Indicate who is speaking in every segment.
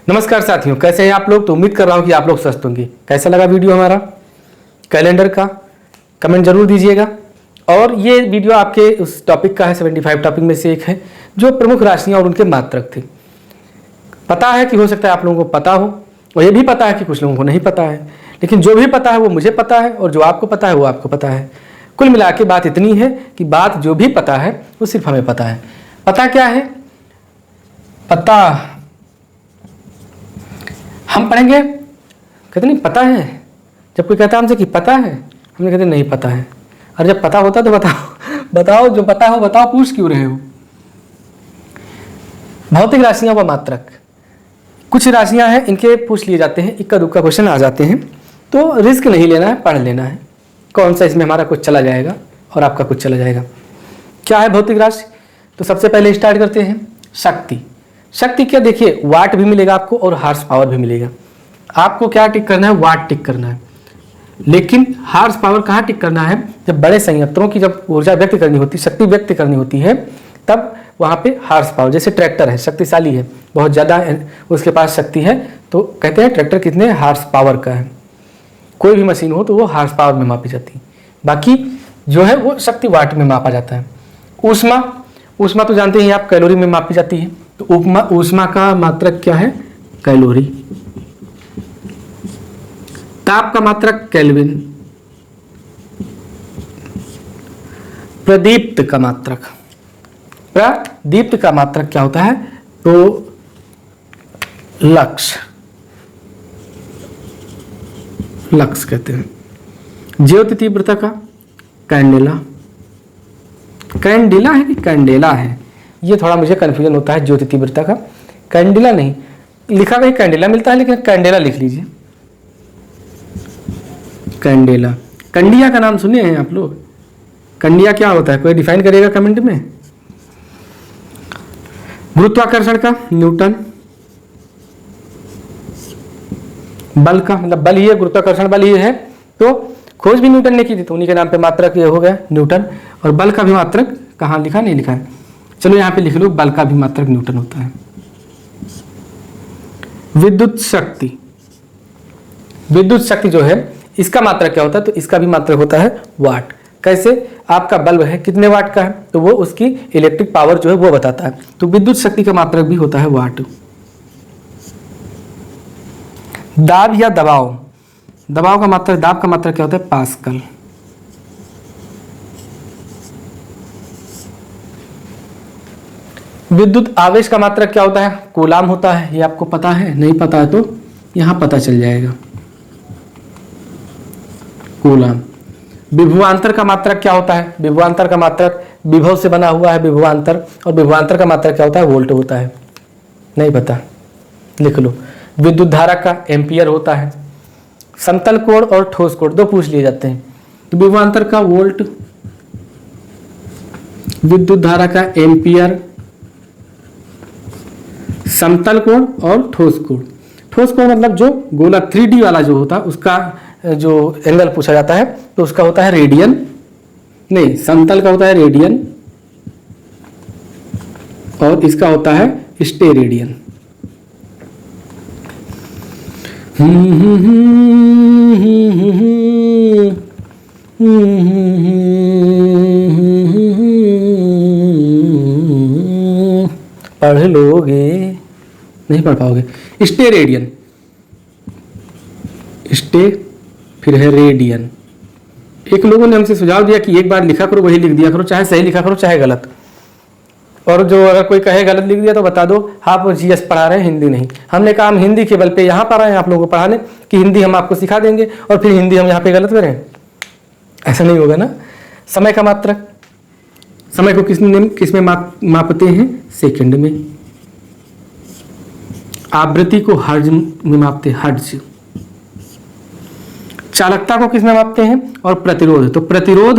Speaker 1: नमस्कार साथियों, कैसे हैं आप लोग। तो उम्मीद कर रहा हूं कि आप लोग स्वस्थ होंगे। कैसा लगा वीडियो हमारा कैलेंडर का, कमेंट जरूर दीजिएगा। और ये वीडियो आपके उस टॉपिक का है, 75 टॉपिक में से एक है, जो प्रमुख राशियां और उनके मात्रक थे। पता है कि हो सकता है आप लोगों को पता हो, और ये भी पता है कि कुछ लोगों को नहीं पता है, लेकिन जो भी पता है वो मुझे पता है, और जो आपको पता है वो आपको पता है। कुल मिला के बात इतनी है कि बात जो भी पता है वो सिर्फ हमें पता है। पता क्या है? पता हम पढ़ेंगे, कहते नहीं पता है। जब कोई कहता है हमसे कि पता है, हमने कहते नहीं पता है। और जब पता होता तो बताओ बताओ, जो पता हो बताओ, पूछ क्यों रहे हो। भौतिक राशियां व मात्रक, कुछ राशियां हैं, इनके पूछ लिए जाते हैं, इक्का दुक्का क्वेश्चन आ जाते हैं, तो रिस्क नहीं लेना है, पढ़ लेना है। कौन सा इसमें हमारा कुछ चला जाएगा और आपका कुछ चला जाएगा। क्या है भौतिक राशि? तो सबसे पहले स्टार्ट करते हैं शक्ति। शक्ति क्या, देखिए वाट भी मिलेगा आपको और हार्स पावर भी मिलेगा। आपको क्या टिक करना है? वाट टिक करना है। लेकिन हार्स पावर कहाँ टिक करना है? जब बड़े संयंत्रों की जब ऊर्जा व्यक्त करनी होती है, शक्ति व्यक्त करनी होती है, तब वहाँ पे हार्स पावर, जैसे ट्रैक्टर है, शक्तिशाली है, बहुत ज़्यादा उसके पास शक्ति है, तो कहते हैं ट्रैक्टर कितने हार्स पावर का है। कोई भी मशीन हो तो वो हार्स पावर में मापी जाती है, बाकी जो है वो शक्ति वाट में मापा जाता है। ऊष्मा, ऊष्मा तो जानते हैं आप, कैलोरी में मापी जाती है। तो ऊष्मा का मात्रक क्या है? कैलोरी। ताप का मात्रक केल्विन। प्रदीप्त का मात्रक, प्रदीप्त का मात्रक क्या होता है? तो लक्स, लक्स कहते हैं। ज्योति तीव्रता का कैंडेला। कैंडेला है कि कैंडेला है, ये थोड़ा मुझे कन्फ्यूजन होता है। ज्योति तीव्रता का कैंडेला नहीं लिखा, कहीं कैंडेला मिलता है, लेकिन कैंडेला लिख लीजिए। कैंडेला। कंडिया का नाम सुने हैं आप लोग? कंडिया क्या होता है, कोई डिफाइन करेगा कमेंट में। गुरुत्वाकर्षण का न्यूटन। बल का मतलब बल ही है, गुरुत्वाकर्षण बल ही है, तो खोज भी न्यूटन ने की थी, तो उन्हीं के नाम पे मात्रक ये हो गया न्यूटन। और बल का भी मात्रक कहाँ लिखा? नहीं लिखा है, चलो यहाँ पे लिख लो, बल का भी मात्रक न्यूटन होता है। विद्युत शक्ति, विद्युत शक्ति जो है इसका मात्रक क्या होता है? तो इसका भी मात्रक होता है वाट। कैसे? आपका बल्ब है कितने वाट का है, तो वो उसकी इलेक्ट्रिक पावर जो है वो बताता है। तो विद्युत शक्ति का मात्रक भी होता है वाट। दाब या दबाव, दबाव का मात्रक, दाब का मात्रक क्या होता है? पास्कल। विद्युत आवेश का मात्रक क्या होता है? कूलाम होता है। ये आपको पता है? नहीं पता है तो यहां पता चल जाएगा, कूलाम। विभवांतर का मात्रक क्या होता है? विभवांतर का मात्रक विभव से बना हुआ है विभवांतर, और विभवांतर का मात्रक क्या होता है? वोल्ट होता है। नहीं पता? लिख लो। विद्युत धारा का एम्पियर होता है। समतल कोण और ठोस कोण दो पूछ लिए जाते हैं, तो विभवांतर का वोल्ट, विद्युत धारा का एम्पियर, समतल कोण और ठोस कोण। ठोस कोण मतलब जो गोला 3D वाला जो होता है उसका जो एंगल पूछा जाता है, तो उसका होता है रेडियन। नहीं, समतल का होता है रेडियन और इसका होता है स्टेरेडियन। पढ़ लोगे? नहीं पढ़ पाओगे। स्टेरेडियन, स्टे फिर है रेडियन। एक लोगों ने हमसे सुझाव दिया कि एक बार लिखा करो, वही लिख दिया करो, चाहे सही लिखा करो चाहे गलत। और जो अगर कोई कहे गलत लिख दिया तो बता दो आप जीएस पढ़ा रहे हैं, हिंदी नहीं। हमने कहा हम हिंदी के बल पे यहाँ पर आए हैं आप लोगों को पढ़ाने, कि हिंदी हम आपको सिखा देंगे और फिर हिंदी हम यहाँ पे गलत करें, ऐसा नहीं होगा ना। समय का मात्रक, समय को किसमें मापते हैं? सेकंड में। आवृत्ति को हर्ज में मापते हैं, हर्ज। चालकता को किसमें मापते हैं? और प्रतिरोध। तो प्रतिरोध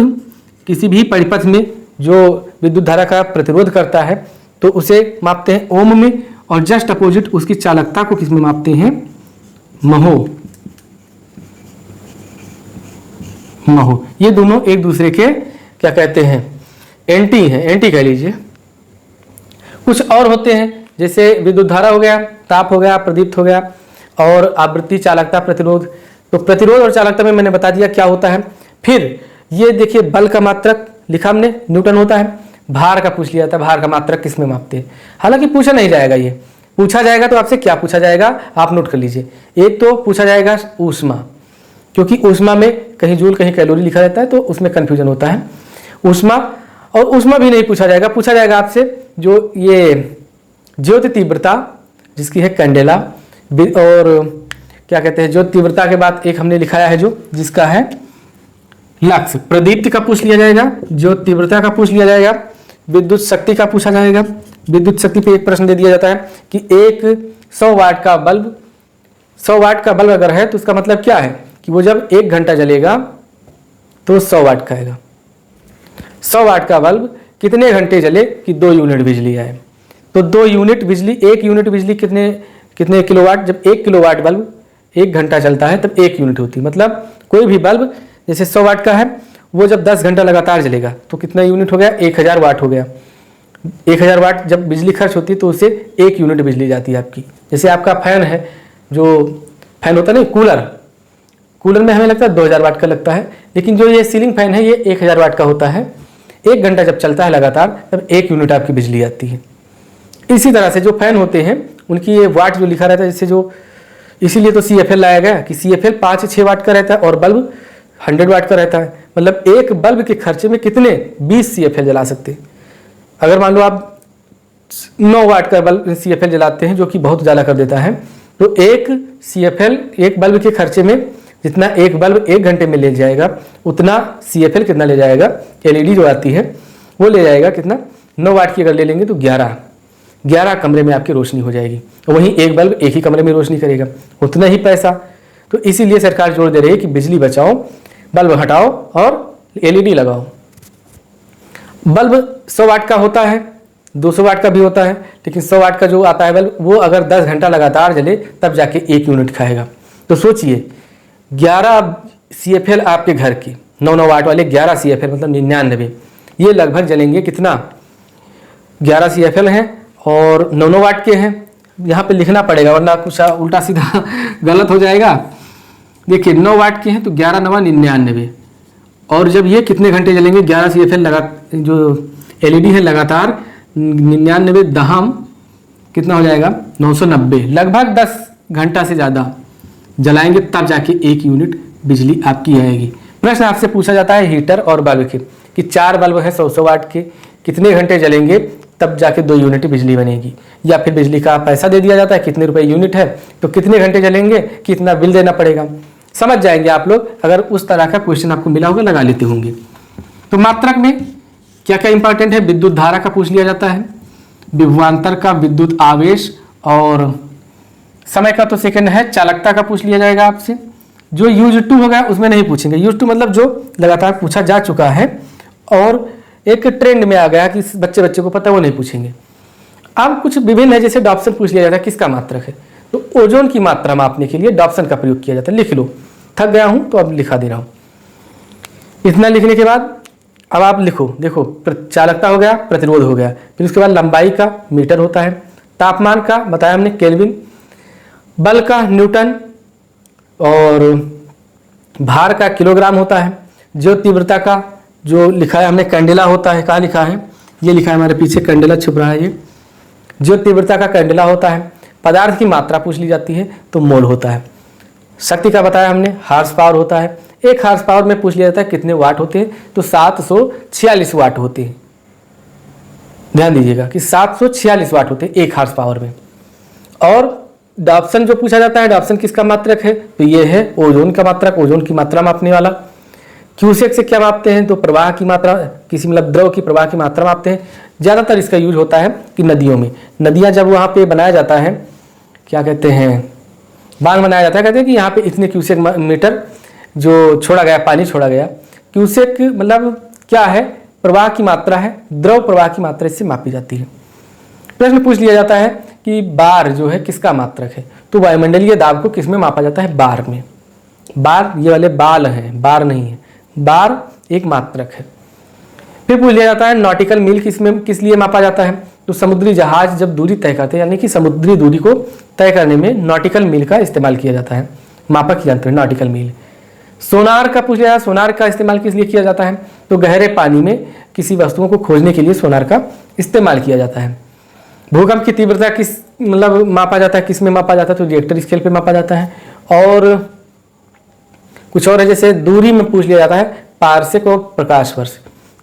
Speaker 1: किसी भी परिपथ में जो विद्युत धारा का प्रतिरोध करता है तो उसे मापते हैं ओम में, और जस्ट अपोजिट उसकी चालकता को किसमें मापते हैं? महो। महो। ये दोनों एक दूसरे के क्या कहते हैं? एंटी हैं, एंटी कह लीजिए। कुछ और होते हैं, जैसे विद्युत धारा हो गया, ताप हो गया, प्रदीप्त हो गया, और आवृत्ति, चालकता, प्रतिरोध। तो प्रतिरोध और चालकता में मैंने बता दिया क्या होता है। फिर ये देखिए बल का मात्रक लिखा हमने, न्यूटन होता है। भार का पूछ लिया जाता है, भार का मात्रक किस में मापते हैं। हालांकि पूछा नहीं जाएगा, ये पूछा जाएगा तो आपसे क्या पूछा जाएगा आप नोट कर लीजिए। एक तो पूछा जाएगा ऊष्मा, क्योंकि ऊष्मा में कहीं जूल कहीं कैलोरी लिखा रहता है तो उसमें कन्फ्यूजन होता है। ऊष्मा, और ऊष्मा भी नहीं पूछा जाएगा, पूछा जाएगा आपसे जो ये ज्योति तीव्रता जिसकी है कैंडेला, और क्या कहते हैं ज्योति तीव्रता के बाद एक हमने लिखाया है जो जिसका है लक्स। प्रदीप्ति का पूछ लिया जाएगा, ज्योति तीव्रता का पूछ लिया जाएगा, विद्युत शक्ति का पूछा जाएगा। विद्युत शक्ति पे एक प्रश्न दे दिया जाता है कि एक 100 वाट का बल्ब, 100 वाट का बल्ब अगर है तो उसका मतलब क्या है कि वो जब 1 घंटा जलेगा तो 100 वाट का आएगा। 100 वाट का बल्ब कितने घंटे जले कि 2 यूनिट बिजली आए। तो 2 यूनिट बिजली, 1 यूनिट बिजली कितने किलोवाट, जब 1 किलोवाट बल्ब 1 घंटा चलता है तब 1 यूनिट होती है। मतलब कोई भी बल्ब जैसे 100 वाट का है वो जब 10 घंटा लगातार जलेगा तो कितना यूनिट हो गया, 1000 वाट हो गया। 1000 वाट जब बिजली खर्च होती है तो उससे 1 यूनिट बिजली जाती है आपकी। जैसे आपका फैन है, जो फैन होता है ना कूलर, कूलर में हमें लगता है 2000 वाट का लगता है, लेकिन जो ये सीलिंग फैन है ये 1000 वाट का होता है। 1 घंटा जब चलता है लगातार तब 1 यूनिट आपकी बिजली आती है। इसी तरह से जो फैन होते हैं उनकी ये वाट जो लिखा रहता है, जैसे जो इसीलिए तो CFL लाया गया कि CFL 5-6 वाट का रहता है और बल्ब 100 वाट का रहता है। मतलब एक बल्ब के खर्चे में कितने 20 CFL जला सकते हैं। अगर मान लो आप 9 वाट का बल्ब CFL जलाते हैं जो कि बहुत उजाला कर देता है, तो एक CFL, एक बल्ब के खर्चे में जितना एक बल्ब 1 घंटे में ले जाएगा उतना CFL कितना ले जाएगा, LED जो आती है वो ले जाएगा कितना, 9 वाट की अगर ले लेंगे तो 11 कमरे में आपकी रोशनी हो जाएगी। वहीं एक बल्ब एक ही कमरे में रोशनी करेगा, उतना ही पैसा। तो इसीलिए सरकार जोर दे रही है कि बिजली बचाओ, बल्ब हटाओ और LED लगाओ। बल्ब 100 वाट का होता है, 200 वाट का भी होता है, लेकिन 100 वाट का जो आता है बल्ब वो अगर 10 घंटा लगातार जले तब जाके 1 यूनिट खाएगा। तो सोचिए 11 CFL आपके घर की 9 वाट वाले 11 CFL मतलब 99, ये लगभग जलेंगे कितना, 11 CFL हैं और 9 वाट के हैं। यहाँ पे लिखना पड़ेगा वरना कुछ उल्टा सीधा गलत हो जाएगा। देखिए 9 वाट के हैं तो 11 9 99, और जब ये कितने घंटे जलेंगे, 11 CFL लगा जो LED है लगातार 99 दहम कितना हो जाएगा 990, लगभग 10 घंटा से ज़्यादा जलाएंगे तब जाके 1 यूनिट बिजली आपकी आएगी। प्रश्न आपसे पूछा जाता है हीटर और बल्ब के कि 4 बल्ब है 100 वाट के, कितने घंटे जलेंगे तब जाके 2 यूनिट बिजली बनेगी। या फिर बिजली का पैसा दे दिया जाता है कितने रुपए यूनिट है तो कितने घंटे जलेंगे कितना बिल देना पड़ेगा। समझ जाएंगे आप लोग, अगर उस तरह का क्वेश्चन आपको मिला होगा लगा लेते होंगे। तो मात्रक में क्या क्या इंपॉर्टेंट है, विद्युत धारा का पूछ लिया जाता है, विभवांतर का विद्युत आवेश, और समय का तो सेकंड है, चालकता का पूछ लिया जाएगा आपसे। जो यूज टू होगा उसमें नहीं पूछेंगे, यूज टू मतलब जो लगातार पूछा जा चुका है और एक ट्रेंड में आ गया कि बच्चे को पता है वो नहीं पूछेंगे। अब कुछ विभिन्न है, जैसे डॉप्सन पूछ लिया जाता है किसका मात्रक है, तो ओजोन की मात्रा मापने के लिए डॉप्सन का प्रयोग किया जाता है। लिख लो, थक गया हूं तो अब लिखा दे रहा हूं। इतना लिखने के बाद अब आप लिखो, देखो चालकता हो गया, प्रतिरोध हो गया, फिर उसके बाद लंबाई का मीटर होता है, तापमान का बताया हमने केल्विन, बल का न्यूटन, और भार का किलोग्राम होता है, जो तीव्रता का जो लिखा है हमने कैंडेला होता है। कहाँ लिखा है, ये लिखा है हमारे पीछे, कैंडेला छुप रहा है, ये जो तीव्रता का कैंडेला होता है। पदार्थ की मात्रा पूछ ली जाती है तो मोल होता है। शक्ति का बताया हमने, हार्स पावर होता है। एक हार्स पावर में पूछ लिया जाता है कितने वाट होते हैं, तो 746 वाट होते हैं। ध्यान दीजिएगा कि 746 वाट होते हैं एक हार्स पावर में। और डॉप्सन जो पूछा जाता है, डॉप्सन किसका मात्रक है, तो ये है ओजोन का मात्रक, ओजोन की मात्रा मापने वाला। क्यूसेक से क्या मापते हैं, तो प्रवाह की मात्रा, किसी मतलब द्रव की प्रवाह की मात्रा मापते हैं। ज़्यादातर इसका यूज होता है कि नदियों में, नदियाँ जब वहाँ पे बनाया जाता है, क्या कहते हैं, बांध बनाया जाता है, कहते हैं कि यहाँ पे इतने क्यूसेक मीटर जो छोड़ा गया, पानी छोड़ा गया। क्यूसेक मतलब क्या है, प्रवाह की मात्रा है, द्रव प्रवाह की मात्रा इससे मापी जाती है। प्रश्न पूछ लिया जाता है कि बार जो है किसका मात्रक है, तो वायुमंडलीय दाब को किस में मापा जाता है, बार में। बार ये वाले बाल हैं, बार नहीं है, बार एक मात्रक है। फिर पूछ लिया जाता है नॉटिकल मील किस लिए मापा जाता है, तो समुद्री जहाज जब दूरी तय करते हैं, यानी कि समुद्री दूरी को तय करने में नॉटिकल मील का इस्तेमाल किया जाता है, मापक यंत्र नॉटिकल मील। सोनार का पूछ लिया, सोनार का इस्तेमाल किस लिए किया जाता है? तो गहरे पानी में किसी वस्तुओं को खोजने के लिए सोनार का इस्तेमाल किया जाता है। भूकंप की तीव्रता किस मतलब मापा जाता है, किस में मापा जाता है? तो रिएक्टर स्केल पे मापा जाता है। और कुछ और है, जैसे दूरी में पूछ लिया जाता है पारसेक और प्रकाश वर्ष,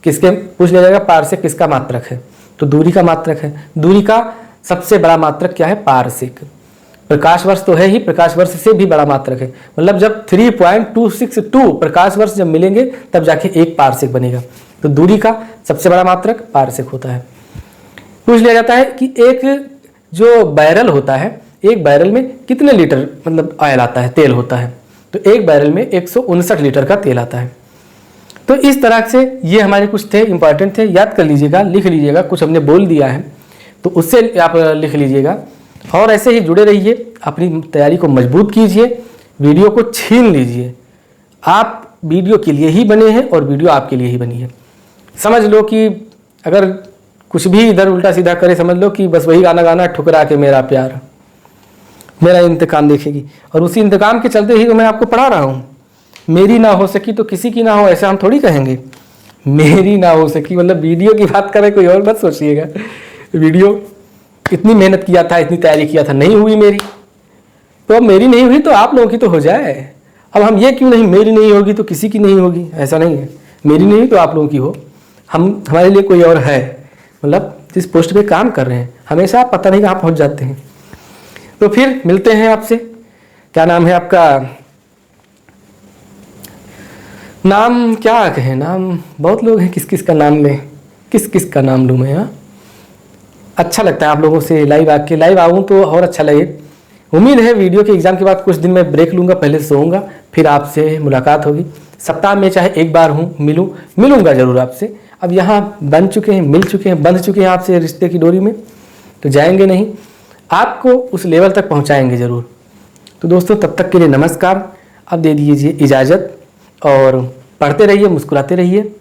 Speaker 1: किसके पूछ लिया जाएगा? पारसेक किसका मात्रक है? तो दूरी का मात्रक है। दूरी का सबसे बड़ा मात्रक क्या है? पारसेक। प्रकाश वर्ष तो है ही, प्रकाश वर्ष से भी बड़ा मात्रक है, मतलब जब 3.262 प्रकाश वर्ष जब मिलेंगे तब जाके एक पारसेक बनेगा। तो दूरी का सबसे बड़ा मात्रक पारसेक होता है। पूछ लिया जाता है कि एक जो बैरल होता है, एक बैरल में कितने लीटर मतलब ऑयल आता है, तेल होता है? तो एक बैरल में 159 लीटर का तेल आता है। तो इस तरह से ये हमारे कुछ थे, इंपॉर्टेंट थे, याद कर लीजिएगा, लिख लीजिएगा। कुछ हमने बोल दिया है तो उससे आप लिख लीजिएगा और ऐसे ही जुड़े रहिए, अपनी तैयारी को मजबूत कीजिए, वीडियो को छीन लीजिए। आप वीडियो के लिए ही बने हैं और वीडियो आपके लिए ही बनी है। समझ लो कि अगर कुछ भी इधर उल्टा सीधा करे, समझ लो कि बस वही गाना गाना, ठुकरा के मेरा प्यार मेरा इंतकाम देखेगी, और उसी इंतकाम के चलते ही तो मैं आपको पढ़ा रहा हूँ। मेरी ना हो सकी तो किसी की ना हो, ऐसा हम थोड़ी कहेंगे। मेरी ना हो सकी मतलब वीडियो की बात करें, कोई और मत सोचिएगा। वीडियो इतनी मेहनत किया था, इतनी तैयारी किया था, नहीं हुई मेरी, तो अब मेरी नहीं हुई तो आप लोगों की तो हो जाए। अब हम ये क्यों नहीं, मेरी नहीं होगी तो किसी की नहीं होगी, ऐसा नहीं है। मेरी नहीं तो आप लोगों की हो। हमारे लिए कोई और है, मतलब जिस पोस्ट पे काम कर रहे हैं, हमेशा आप पता नहीं कहाँ पहुँच जाते हैं। तो फिर मिलते हैं आपसे। क्या नाम है आपका? नाम क्या कहें, नाम बहुत लोग हैं, किस किस का नाम लें, किस किस का नाम लूँ मैं? हाँ, अच्छा लगता है आप लोगों से लाइव आके, लाइव आऊँ तो और अच्छा लगे। उम्मीद है वीडियो के एग्ज़ाम के बाद कुछ दिन में ब्रेक लूँगा, पहले सोऊंगा, फिर आपसे मुलाकात होगी। सप्ताह में चाहे एक बार हूँ मिलूँगा ज़रूर आपसे। अब यहाँ बन चुके हैं, मिल चुके हैं, बंध चुके हैं आपसे रिश्ते की डोरी में, तो जाएंगे नहीं, आपको उस लेवल तक पहुँचाएंगे ज़रूर। तो दोस्तों तब तक के लिए नमस्कार। अब दे दीजिए इजाज़त और पढ़ते रहिए, मुस्कुराते रहिए।